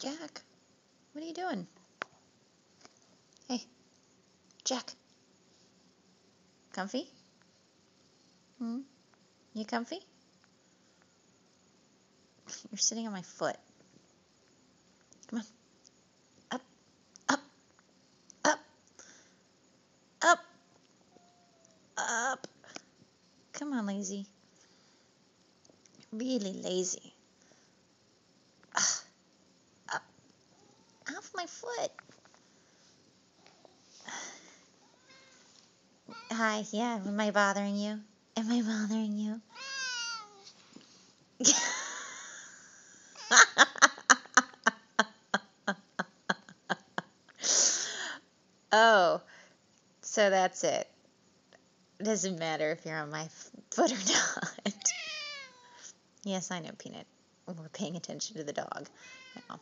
Jack, what are you doing? Hey, Jack. Comfy? You comfy? You're sitting on my foot. Come on. Up, up, up, up, up. Come on, lazy. Really lazy. Up. Off my foot. Hi, yeah, am I bothering you? Am I bothering you? Oh, so that's it. It doesn't matter if you're on my foot or not. Yes, I know, Peanut. We're paying attention to the dog now.